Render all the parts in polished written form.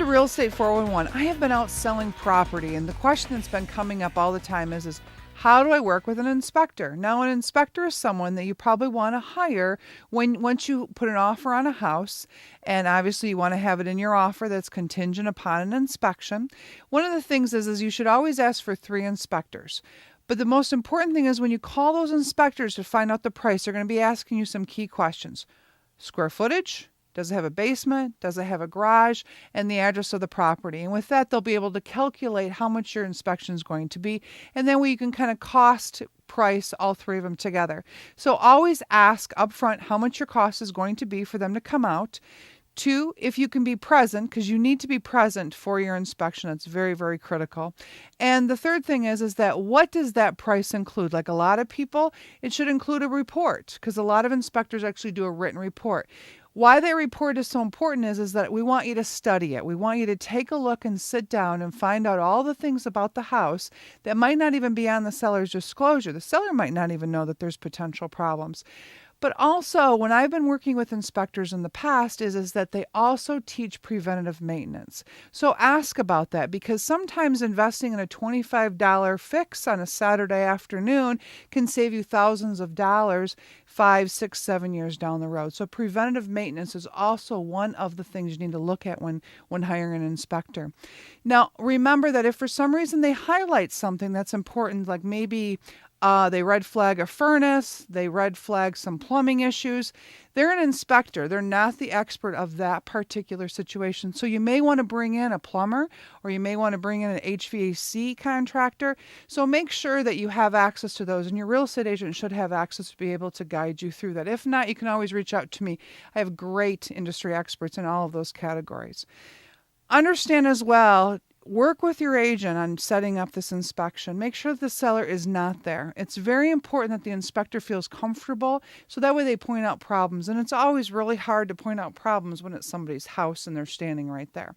Real Estate 411. I have been out selling property, and the question that's been coming up all the time is how do I work with an inspector? Now, an inspector is someone that you probably want to hire once you put an offer on a house, and obviously you want to have it in your offer that's contingent upon an inspection. One of the things is you should always ask for 3 inspectors. But the most important thing is when you call those inspectors to find out the price, they're going to be asking you some key questions. Square footage? Does it have a basement? Does it have a garage? And the address of the property. And with that, they'll be able to calculate how much your inspection is going to be. And then you can kind of cost price all 3 of them together. So always ask upfront how much your cost is going to be for them to come out. 2, if you can be present, because you need to be present for your inspection. That's very, very critical. And the third thing is that what does that price include? Like a lot of people, it should include a report, because a lot of inspectors actually do a written report. Why that report is so important is that we want you to study it. We want you to take a look and sit down and find out all the things about the house that might not even be on the seller's disclosure. The seller might not even know that there's potential problems. But also, when I've been working with inspectors in the past is that they also teach preventative maintenance. So ask about that, because sometimes investing in a $25 fix on a Saturday afternoon can save you thousands of dollars 5, 6, 7 years down the road. So preventative maintenance is also one of the things you need to look at when hiring an inspector. Now, remember that if for some reason they highlight something that's important, like maybe they red flag a furnace, they red flag some plumbing issues, they're an inspector. They're not the expert of that particular situation. So you may want to bring in a plumber, or you may want to bring in an HVAC contractor. So make sure that you have access to those, and your real estate agent should have access to be able to guide you through that. If not, you can always reach out to me. I have great industry experts in all of those categories. Understand as well, work with your agent on setting up this inspection. Make sure that the seller is not there. It's very important that the inspector feels comfortable, so that way they point out problems. And it's always really hard to point out problems when it's somebody's house and they're standing right there.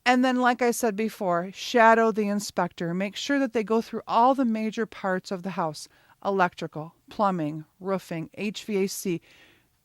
And then, like I said before, shadow the inspector. Make sure that they go through all the major parts of the house: electrical, plumbing, roofing, HVAC.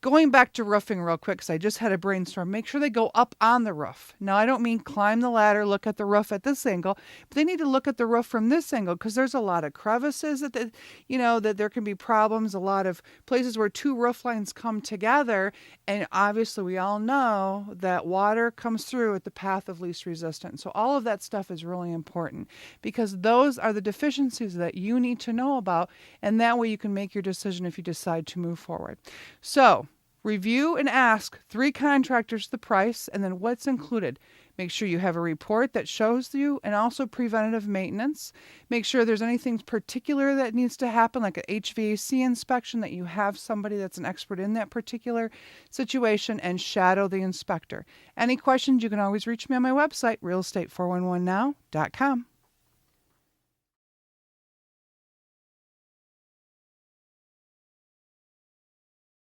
Going back to roofing real quick, because I just had a brainstorm, make sure they go up on the roof. Now, I don't mean climb the ladder, look at the roof at this angle, but they need to look at the roof from this angle, because there's a lot of crevices that there can be problems, a lot of places where 2 roof lines come together, and obviously we all know that water comes through at the path of least resistance. So all of that stuff is really important, because those are the deficiencies that you need to know about, and that way you can make your decision if you decide to move forward. So review and ask 3 contractors the price, and then what's included. Make sure you have a report that shows you, and also preventative maintenance. Make sure there's anything particular that needs to happen, like an HVAC inspection, that you have somebody that's an expert in that particular situation, and shadow the inspector. Any questions, you can always reach me on my website, realestate411now.com.